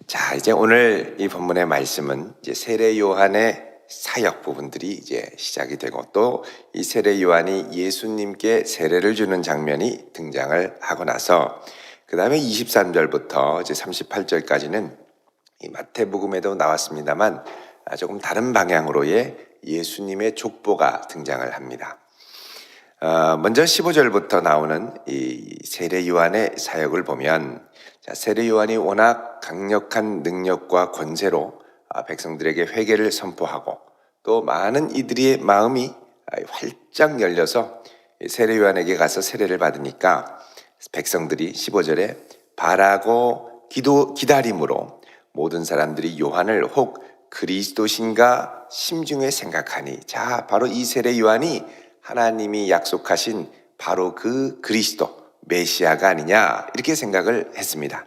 자, 이제 오늘 이 본문의 말씀은 이제 세례 요한의 사역 부분들이 이제 시작이 되고 또 이 세례 요한이 예수님께 세례를 주는 장면이 등장을 하고 나서 그 다음에 23절부터 이제 38절까지는 이 마태복음에도 나왔습니다만 조금 다른 방향으로의 예수님의 족보가 등장을 합니다. 먼저 15절부터 나오는 이 세례 요한의 사역을 보면 세례 요한이 워낙 강력한 능력과 권세로 백성들에게 회개를 선포하고 또 많은 이들의 마음이 활짝 열려서 세례 요한에게 가서 세례를 받으니까 백성들이 15절에 바라고 기다림으로 모든 사람들이 요한을 혹 그리스도신가 심중에 생각하니, 자, 바로 이 세례 요한이 하나님이 약속하신 바로 그 그리스도 메시아가 아니냐, 이렇게 생각을 했습니다.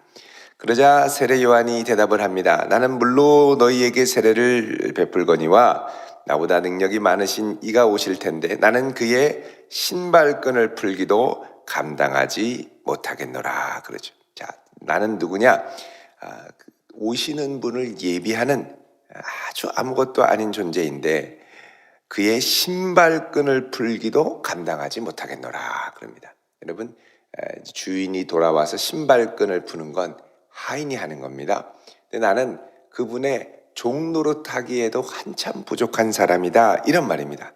그러자 세례 요한이 대답을 합니다. 나는 물로 너희에게 세례를 베풀거니와 나보다 능력이 많으신 이가 오실 텐데 나는 그의 신발끈을 풀기도 감당하지 못하겠노라. 그러죠. 자, 나는 누구냐? 오시는 분을 예비하는 아주 아무것도 아닌 존재인데 그의 신발끈을 풀기도 감당하지 못하겠노라 그럽니다. 여러분, 주인이 돌아와서 신발끈을 푸는 건 하인이 하는 겁니다. 근데 나는 그분의 종 노릇하기에도 한참 부족한 사람이다, 이런 말입니다.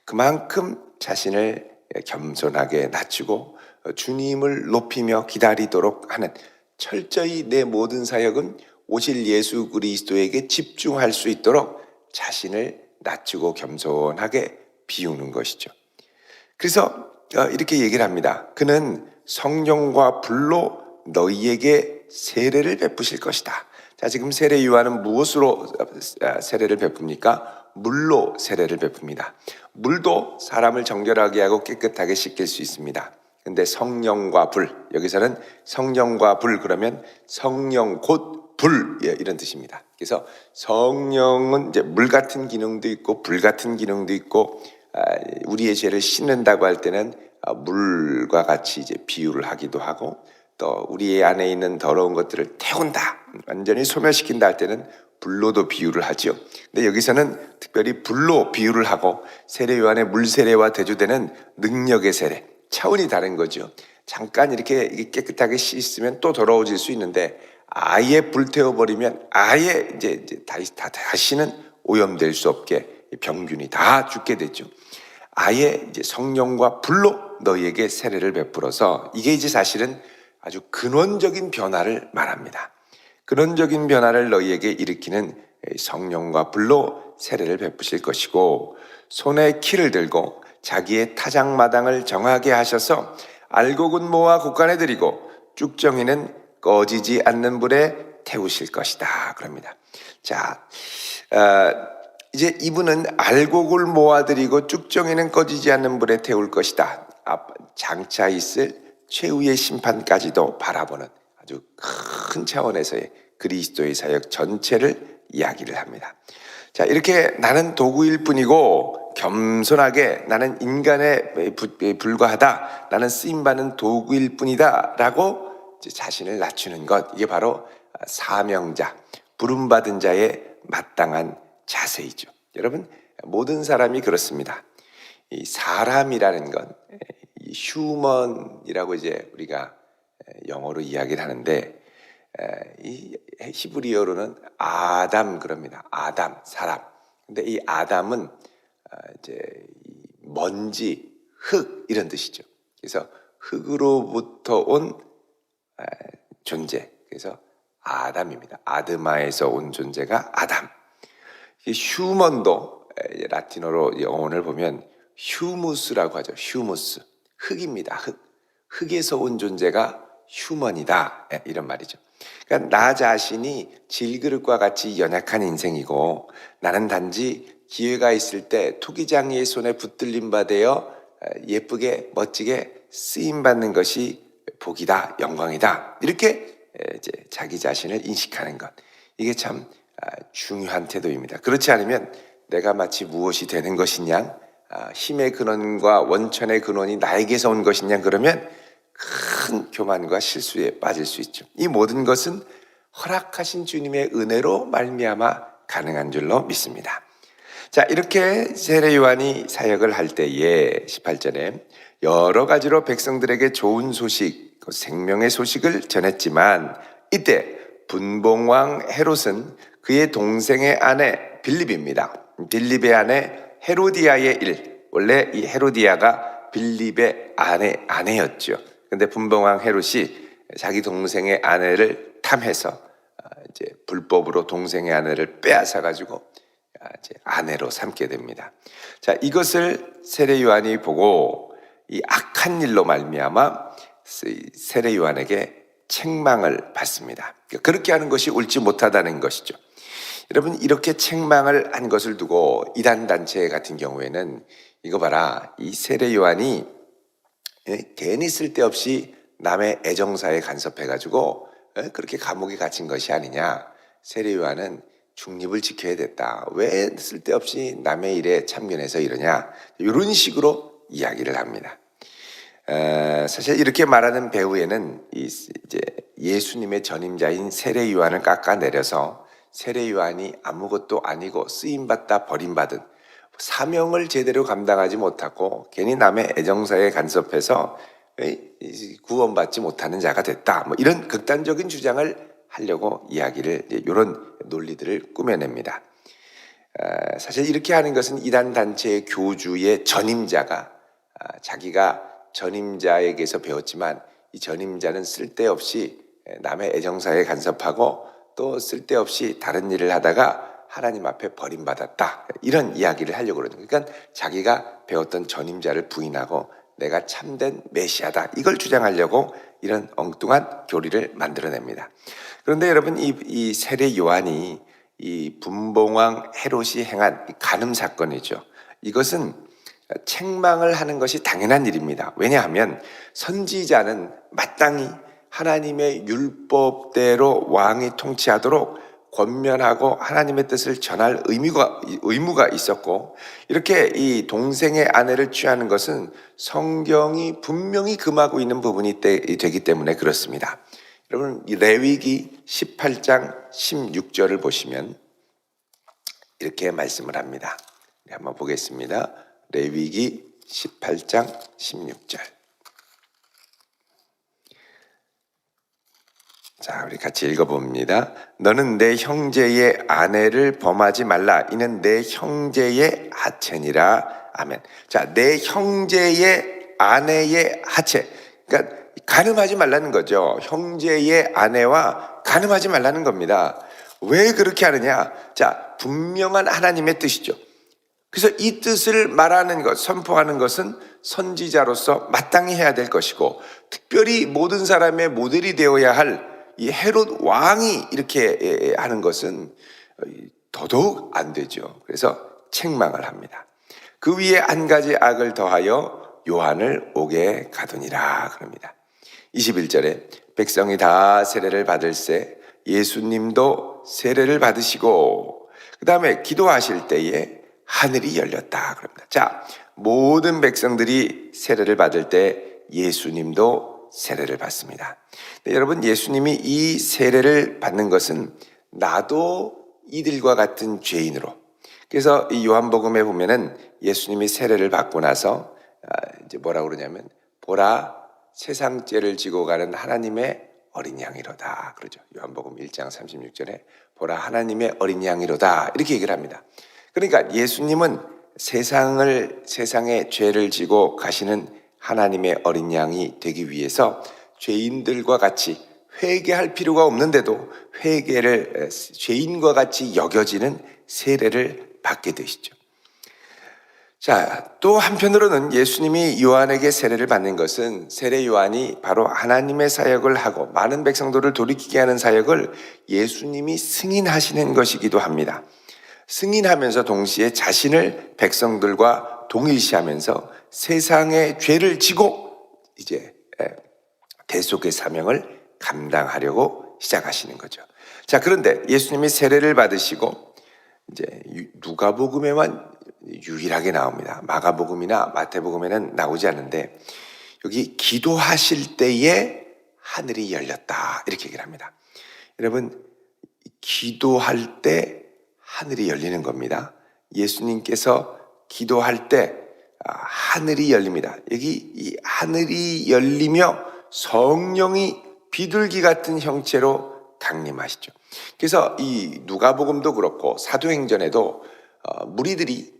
그만큼 자신을 겸손하게 낮추고 주님을 높이며 기다리도록 하는, 철저히 내 모든 사역은 오실 예수 그리스도에게 집중할 수 있도록 자신을 낮추고 겸손하게 비우는 것이죠. 그래서 이렇게 얘기를 합니다. 그는 성령과 불로 너희에게 세례를 베푸실 것이다. 자, 지금 세례 요한은 무엇으로 세례를 베풉니까? 물로 세례를 베풉니다. 물도 사람을 정결하게 하고 깨끗하게 씻길 수 있습니다. 근데 성령과 불, 여기서는 성령과 불, 그러면 성령 곧 불, 이런 뜻입니다. 그래서 성령은 이제 물 같은 기능도 있고 불 같은 기능도 있고, 우리의 죄를 씻는다고 할 때는 물과 같이 이제 비유를 하기도 하고, 또 우리 안에 있는 더러운 것들을 태운다, 완전히 소멸시킨다 할 때는 불로도 비유를 하죠. 근데 여기서는 특별히 불로 비유를 하고 세례 요한의 물 세례와 대조되는 능력의 세례, 차원이 다른 거죠. 잠깐 이렇게 깨끗하게 씻으면 또 더러워질 수 있는데 아예 불태워버리면 아예 이제 다시는 오염될 수 없게 병균이 다 죽게 되죠. 아예 이제 성령과 불로 너희에게 세례를 베풀어서, 이게 이제 사실은 아주 근원적인 변화를 말합니다. 근원적인 변화를 너희에게 일으키는 성령과 불로 세례를 베푸실 것이고, 손에 키를 들고 자기의 타작마당을 정하게 하셔서 알곡은 모아 곡간에 들이고 쭉정이는 꺼지지 않는 불에 태우실 것이다 그럽니다. 자, 이제 이분은 알곡을 모아들이고 쭉정이는 꺼지지 않는 불에 태울 것이다, 장차 있을 최후의 심판까지도 바라보는 아주 큰 차원에서의 그리스도의 사역 전체를 이야기를 합니다. 자, 이렇게 나는 도구일 뿐이고 겸손하게 나는 인간에 불과하다, 나는 쓰임받는 도구일 뿐이다 라고 자신을 낮추는 것, 이게 바로 사명자, 부름받은 자의 마땅한 자세이죠. 여러분, 모든 사람이 그렇습니다. 이 사람이라는 건 휴먼이라고 이제 우리가 영어로 이야기를 하는데, 이 히브리어로는 아담 그럽니다. 아담, 사람. 근데 이 아담은 이제 먼지, 흙, 이런 뜻이죠. 그래서 흙으로부터 온 존재, 그래서 아담입니다. 아드마에서 온 존재가 아담. 휴먼도 라틴어로 영어를 보면 휴무스라고 하죠. 휴무스, 흙입니다. 흙에서 온 존재가 휴먼이다, 이런 말이죠. 그러니까 나 자신이 질그릇과 같이 연약한 인생이고 나는 단지 기회가 있을 때 투기장이의 손에 붙들림 받아 예쁘게 멋지게 쓰임받는 것이 복이다, 영광이다, 이렇게 이제 자기 자신을 인식하는 것, 이게 참 중요한 태도입니다. 그렇지 않으면 내가 마치 무엇이 되는 것이냐, 힘의 근원과 원천의 근원이 나에게서 온 것이냐, 그러면 큰 교만과 실수에 빠질 수 있죠. 이 모든 것은 허락하신 주님의 은혜로 말미암아 가능한 줄로 믿습니다. 자, 이렇게 세례 요한이 사역을 할 때에 18절에 여러 가지로 백성들에게 좋은 소식, 생명의 소식을 전했지만 이때 분봉왕 헤롯은 그의 동생의 아내 빌립입니다. 빌립의 아내 헤로디아의 일. 원래 이 헤로디아가 빌립의 아내였죠. 근데 분봉왕 헤롯이 자기 동생의 아내를 탐해서 이제 불법으로 동생의 아내를 빼앗아 가지고 이제 아내로 삼게 됩니다. 자, 이것을 세례 요한이 보고 이 악한 일로 말미암아 세례 요한에게 책망을 받습니다. 그렇게 하는 것이 옳지 못하다는 것이죠. 여러분, 이렇게 책망을 한 것을 두고 이단 단체 같은 경우에는 이거 봐라, 이 세례 요한이 괜히 쓸데없이 남의 애정사에 간섭해가지고 그렇게 감옥에 갇힌 것이 아니냐. 세례 요한은 중립을 지켜야 됐다. 왜 쓸데없이 남의 일에 참견해서 이러냐. 이런 식으로 이야기를 합니다. 사실 이렇게 말하는 배후에는 이제 예수님의 전임자인 세례 요한을 깎아내려서 세례 요한이 아무것도 아니고 쓰임받다 버림받은, 사명을 제대로 감당하지 못하고 괜히 남의 애정사에 간섭해서 구원받지 못하는 자가 됐다. 뭐 이런 극단적인 주장을 하려고 이런 논리들을 꾸며냅니다. 사실 이렇게 하는 것은 이단 단체의 교주의 전임자가 자기가 전임자에게서 배웠지만 이 전임자는 쓸데없이 남의 애정사에 간섭하고 또 쓸데없이 다른 일을 하다가 하나님 앞에 버림받았다. 이런 이야기를 하려고 그러는 거예요. 그러니까 자기가 배웠던 전임자를 부인하고 내가 참된 메시아다. 이걸 주장하려고 이런 엉뚱한 교리를 만들어냅니다. 그런데 여러분, 이 세례 요한이 이 분봉왕 헤롯이 행한 간음 사건이죠. 이것은 책망을 하는 것이 당연한 일입니다. 왜냐하면 선지자는 마땅히 하나님의 율법대로 왕이 통치하도록 권면하고 하나님의 뜻을 전할 의무가 있었고, 이렇게 이 동생의 아내를 취하는 것은 성경이 분명히 금하고 있는 부분이 되기 때문에 그렇습니다. 여러분, 이 레위기 18장 16절을 보시면 이렇게 말씀을 합니다. 한번 보겠습니다. 레위기 18장 16절. 자, 우리 같이 읽어봅니다. 너는 내 형제의 아내를 범하지 말라. 이는 내 형제의 하체니라. 아멘. 자, 내 형제의 아내의 하체. 그러니까 간음하지 말라는 거죠. 형제의 아내와 간음하지 말라는 겁니다. 왜 그렇게 하느냐? 자, 분명한 하나님의 뜻이죠. 그래서 이 뜻을 말하는 것, 선포하는 것은 선지자로서 마땅히 해야 될 것이고, 특별히 모든 사람의 모델이 되어야 할 이 헤롯 왕이 이렇게 하는 것은 더더욱 안 되죠. 그래서 책망을 합니다. 그 위에 한 가지 악을 더하여 요한을 옥에 가두니라 그럽니다. 21절에 백성이 다 세례를 받을세 예수님도 세례를 받으시고, 그 다음에 기도하실 때에 하늘이 열렸다 그럽니다. 자, 모든 백성들이 세례를 받을 때 예수님도 세례를 받습니다. 네, 여러분, 예수님이 이 세례를 받는 것은 나도 이들과 같은 죄인으로, 그래서 이 요한복음에 보면은 예수님이 세례를 받고 나서 이제 뭐라고 그러냐면 보라 세상 죄를 지고 가는 하나님의 어린 양이로다 그러죠. 요한복음 1장 36절에 보라 하나님의 어린 양이로다 이렇게 얘기를 합니다. 그러니까 예수님은 세상의 죄를 지고 가시는 하나님의 어린 양이 되기 위해서 죄인들과 같이 회개할 필요가 없는데도 죄인과 같이 여겨지는 세례를 받게 되시죠. 자, 또 한편으로는 예수님이 요한에게 세례를 받는 것은 세례 요한이 바로 하나님의 사역을 하고 많은 백성들을 돌이키게 하는 사역을 예수님이 승인하시는 것이기도 합니다. 승인하면서 동시에 자신을 백성들과 동일시하면서 세상의 죄를 지고 이제 대속의 사명을 감당하려고 시작하시는 거죠. 자, 그런데 예수님이 세례를 받으시고 이제 누가복음에만 유일하게 나옵니다. 마가복음이나 마태복음에는 나오지 않는데 여기 기도하실 때에 하늘이 열렸다 이렇게 얘기를 합니다. 여러분, 기도할 때 하늘이 열리는 겁니다. 예수님께서 기도할 때 하늘이 열립니다. 여기 이 하늘이 열리며 성령이 비둘기 같은 형체로 강림하시죠. 그래서 이 누가복음도 그렇고 사도행전에도 무리들이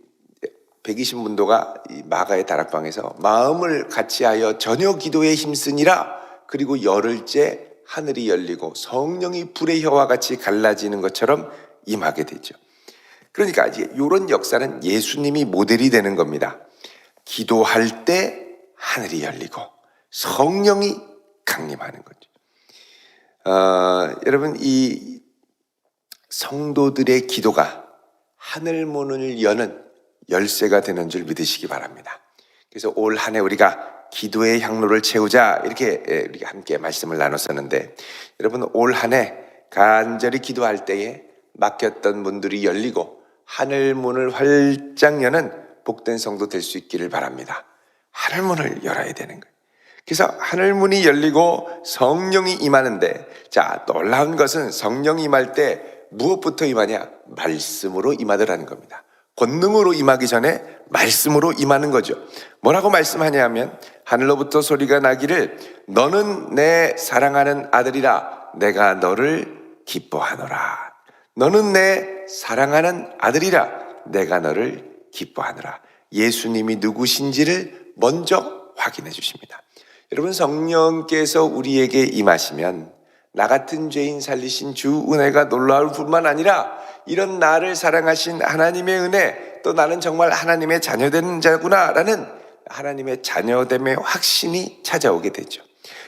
120문도가 이 마가의 다락방에서 마음을 같이하여 저녁 기도에 힘쓰니라, 그리고 열흘째 하늘이 열리고 성령이 불의 혀와 같이 갈라지는 것처럼 임하게 되죠. 그러니까 이제 이런 역사는 예수님이 모델이 되는 겁니다. 기도할 때 하늘이 열리고 성령이 강림하는 거죠. 여러분, 이 성도들의 기도가 하늘 문을 여는 열쇠가 되는 줄 믿으시기 바랍니다. 그래서 올 한 해 우리가 기도의 향로를 채우자, 이렇게 우리가 함께 말씀을 나눴었는데, 여러분, 올 한 해 간절히 기도할 때에 막혔던 문들이 열리고 하늘 문을 활짝 여는 복된 성도 될 수 있기를 바랍니다. 하늘 문을 열어야 되는 거예요. 그래서 하늘 문이 열리고 성령이 임하는데, 자, 놀라운 것은 성령이 임할 때 무엇부터 임하냐? 말씀으로 임하더라는 겁니다. 권능으로 임하기 전에 말씀으로 임하는 거죠. 뭐라고 말씀하냐 하면, 하늘로부터 소리가 나기를 너는 내 사랑하는 아들이라 내가 너를 기뻐하노라. 너는 내 사랑하는 아들이라 내가 너를 기뻐하노라. 예수님이 누구신지를 먼저 확인해 주십니다. 여러분, 성령께서 우리에게 임하시면 나 같은 죄인 살리신 주 은혜가 놀라울 뿐만 아니라 이런 나를 사랑하신 하나님의 은혜, 또 나는 정말 하나님의 자녀되는 자구나 라는 하나님의 자녀됨의 확신이 찾아오게 되죠.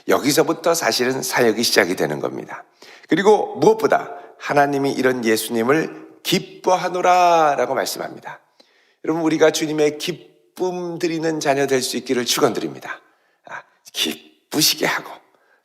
여기서부터 사실은 사역이 시작이 되는 겁니다. 그리고 무엇보다 하나님이 이런 예수님을 기뻐하노라 라고 말씀합니다. 여러분, 우리가 주님의 기쁨 드리는 자녀 될 수 있기를 축원드립니다. 기쁘시게 하고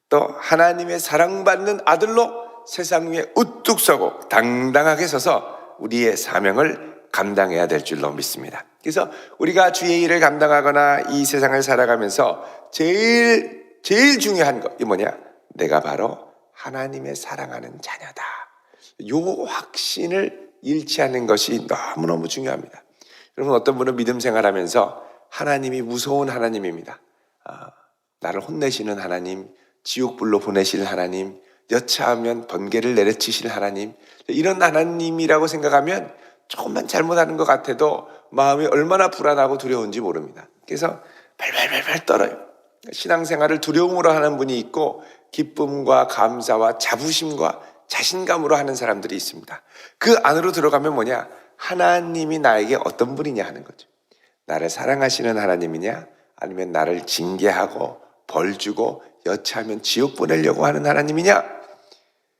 또 하나님의 사랑받는 아들로 세상 위에 우뚝 서고 당당하게 서서 우리의 사명을 감당해야 될 줄로 믿습니다. 그래서 우리가 주의 일을 감당하거나 이 세상을 살아가면서 제일 중요한 거, 이 뭐냐? 내가 바로 하나님의 사랑하는 자녀다. 요 확신을 잃지 않는 것이 너무너무 중요합니다. 여러분, 어떤 분은 믿음 생활하면서 하나님이 무서운 하나님입니다. 나를 혼내시는 하나님, 지옥불로 보내시는 하나님, 여차하면 번개를 내려치실 하나님, 이런 하나님이라고 생각하면 조금만 잘못하는 것 같아도 마음이 얼마나 불안하고 두려운지 모릅니다. 그래서 발발발발 떨어요. 신앙생활을 두려움으로 하는 분이 있고 기쁨과 감사와 자부심과 자신감으로 하는 사람들이 있습니다. 그 안으로 들어가면 뭐냐? 하나님이 나에게 어떤 분이냐 하는 거죠. 나를 사랑하시는 하나님이냐? 아니면 나를 징계하고 벌 주고 여차하면 지옥 보내려고 하는 하나님이냐?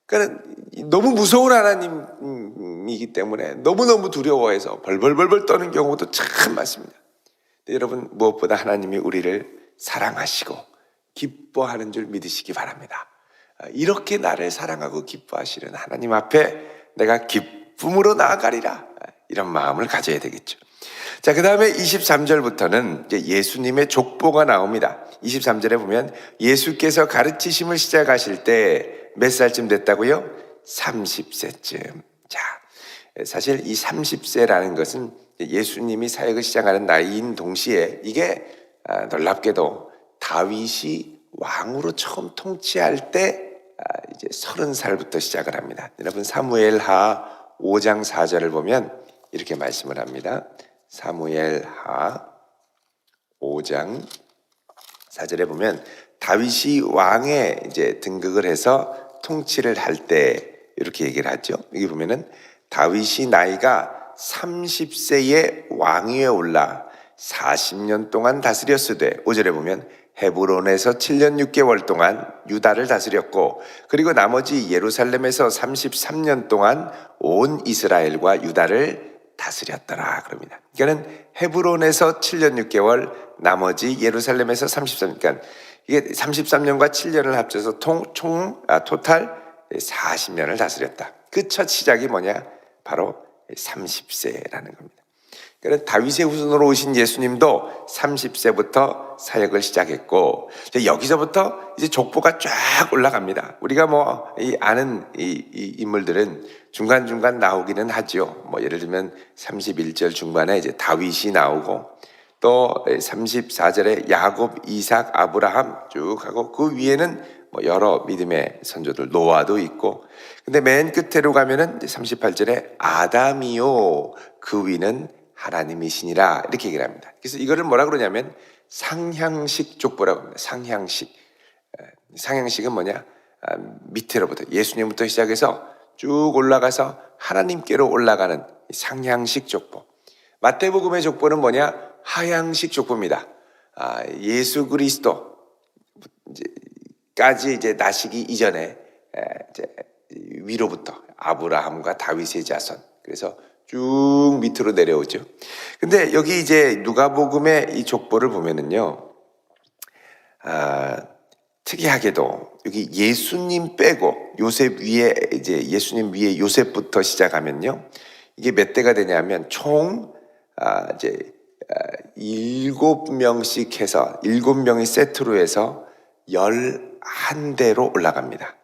그러니까 너무 무서운 하나님이기 때문에 너무너무 두려워해서 벌벌벌벌 떠는 경우도 참 많습니다. 여러분, 무엇보다 하나님이 우리를 사랑하시고 기뻐하는 줄 믿으시기 바랍니다. 이렇게 나를 사랑하고 기뻐하시는 하나님 앞에 내가 기쁨으로 나아가리라, 이런 마음을 가져야 되겠죠. 자, 그 다음에 23절부터는 이제 예수님의 족보가 나옵니다. 23절에 보면 예수께서 가르치심을 시작하실 때 몇 살쯤 됐다고요? 30세쯤. 자, 사실 이 30세라는 것은 예수님이 사역을 시작하는 나이인 동시에 이게 놀랍게도 다윗이 왕으로 처음 통치할 때 이제 30살부터 시작을 합니다. 여러분, 사무엘하 5장 4절을 보면 이렇게 말씀을 합니다. 사무엘하 5장 4절에 보면 다윗이 왕에 이제 등극을 해서 통치를 할 때 이렇게 얘기를 하죠. 여기 보면은 다윗이 나이가 30세에 왕위에 올라 40년 동안 다스렸으되, 5절에 보면 헤브론에서 7년 6개월 동안 유다를 다스렸고, 그리고 나머지 예루살렘에서 33년 동안 온 이스라엘과 유다를 다스렸더라 그럽니다. 그러니까는 헤브론에서 7년 6개월, 나머지 예루살렘에서 33년, 그러니까 이게 33년과 7년을 합쳐서 토탈 40년을 다스렸다. 그 첫 시작이 뭐냐? 바로 30세라는 겁니다. 그러니까 다윗의 후손으로 오신 예수님도 30세부터 사역을 시작했고, 여기서부터 이제 족보가 쫙 올라갑니다. 우리가 아는 이 인물들은 중간중간 나오기는 하죠. 예를 들면 31절 중반에 이제 다윗이 나오고, 또 34절에 야곱, 이삭, 아브라함 쭉 하고, 그 위에는 여러 믿음의 선조들, 노아도 있고, 근데 맨 끝으로 가면은 38절에 아담이요, 그 위는 하나님이시니라, 이렇게 얘기를 합니다. 그래서 이거를 뭐라 그러냐면 상향식 족보라고 합니다. 상향식은 뭐냐? 밑으로부터, 예수님부터 시작해서 쭉 올라가서 하나님께로 올라가는 상향식 족보. 마태복음의 족보는 뭐냐? 하향식 족보입니다. 예수 그리스도까지 이제 나시기 이전에 이제 위로부터 아브라함과 다윗의 자손, 그래서 쭉 밑으로 내려오죠. 근데 여기 이제 누가복음의 이 족보를 보면은요, 특이하게도 여기 예수님 빼고 요셉 위에, 이제 예수님 위에 요셉부터 시작하면요, 이게 몇 대가 되냐면 총 이제 7명씩 해서 7명이 세트로 해서 11대로 올라갑니다.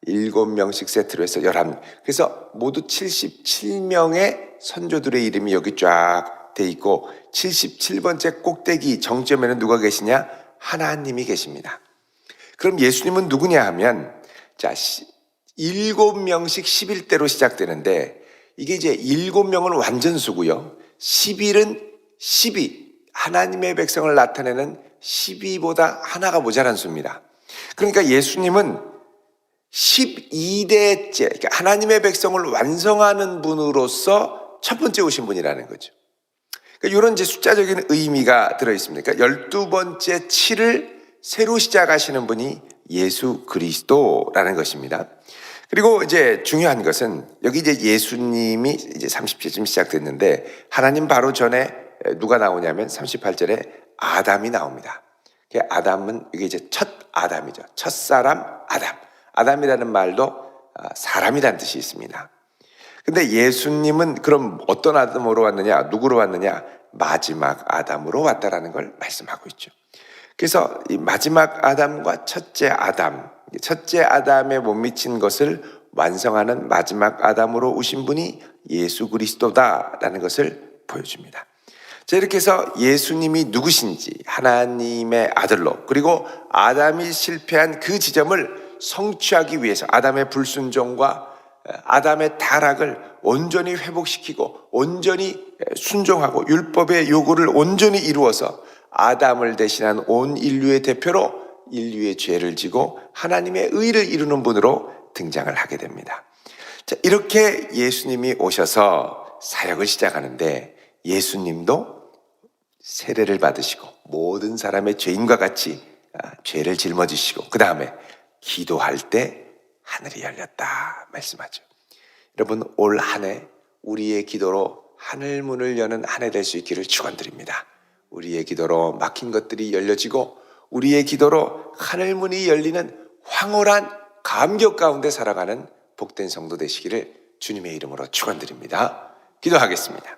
7명씩 세트로 해서 11. 그래서 모두 77명의 선조들의 이름이 여기 쫙 돼 있고, 77번째 꼭대기 정점에는 누가 계시냐? 하나님이 계십니다. 그럼 예수님은 누구냐 하면, 7명씩 11대로 시작되는데, 이게 이제 7명은 완전수고요. 11은 12, 하나님의 백성을 나타내는 12보다 하나가 모자란 수입니다. 그러니까 예수님은 12대째, 그러니까 하나님의 백성을 완성하는 분으로서 첫 번째 오신 분이라는 거죠. 그러니까 이런 이제 숫자적인 의미가 들어있습니다. 그러니까 12번째 7을 새로 시작하시는 분이 예수 그리스도라는 것입니다. 그리고 이제 중요한 것은, 여기 이제 예수님이 이제 30節쯤 시작됐는데, 하나님 바로 전에 누가 나오냐면 38절에 아담이 나옵니다. 아담은 이게 이제 첫 아담이죠. 첫 사람 아담. 아담이라는 말도 사람이라는 뜻이 있습니다. 근데 예수님은 그럼 어떤 아담으로 왔느냐, 누구로 왔느냐? 마지막 아담으로 왔다라는 걸 말씀하고 있죠. 그래서 이 마지막 아담과 첫째 아담에 못 미친 것을 완성하는 마지막 아담으로 오신 분이 예수 그리스도다라는 것을 보여줍니다. 자, 이렇게 해서 예수님이 누구신지, 하나님의 아들로, 그리고 아담이 실패한 그 지점을 성취하기 위해서 아담의 불순종과 아담의 타락을 온전히 회복시키고 온전히 순종하고 율법의 요구를 온전히 이루어서 아담을 대신한 온 인류의 대표로 인류의 죄를 지고 하나님의 의를 이루는 분으로 등장을 하게 됩니다. 자, 이렇게 예수님이 오셔서 사역을 시작하는데, 예수님도 세례를 받으시고 모든 사람의 죄인과 같이 죄를 짊어지시고, 그 다음에 기도할 때 하늘이 열렸다 말씀하죠. 여러분, 올 한 해 우리의 기도로 하늘 문을 여는 한 해 될 수 있기를 축원드립니다. 우리의 기도로 막힌 것들이 열려지고, 우리의 기도로 하늘 문이 열리는 황홀한 감격 가운데 살아가는 복된 성도 되시기를 주님의 이름으로 축원드립니다. 기도하겠습니다.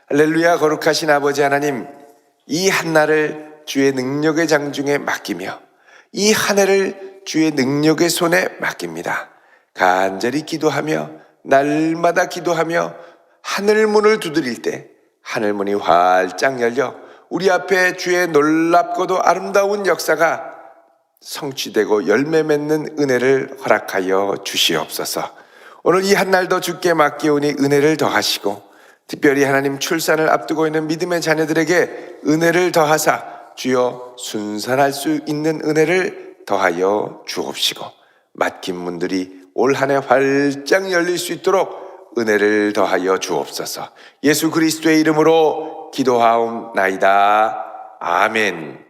할렐루야. 거룩하신 아버지 하나님, 이 한날을 주의 능력의 장중에 맡기며 이 한 해를 주의 능력의 손에 맡깁니다. 간절히 기도하며 날마다 기도하며 하늘 문을 두드릴 때 하늘 문이 활짝 열려 우리 앞에 주의 놀랍고도 아름다운 역사가 성취되고 열매 맺는 은혜를 허락하여 주시옵소서. 오늘 이 한날도 주께 맡기오니 은혜를 더하시고, 특별히 하나님 출산을 앞두고 있는 믿음의 자녀들에게 은혜를 더하사 주여 순산할 수 있는 은혜를 더하여 주옵시고, 막힌 문들이 올 한 해 활짝 열릴 수 있도록 은혜를 더하여 주옵소서. 예수 그리스도의 이름으로 기도하옵나이다. 아멘.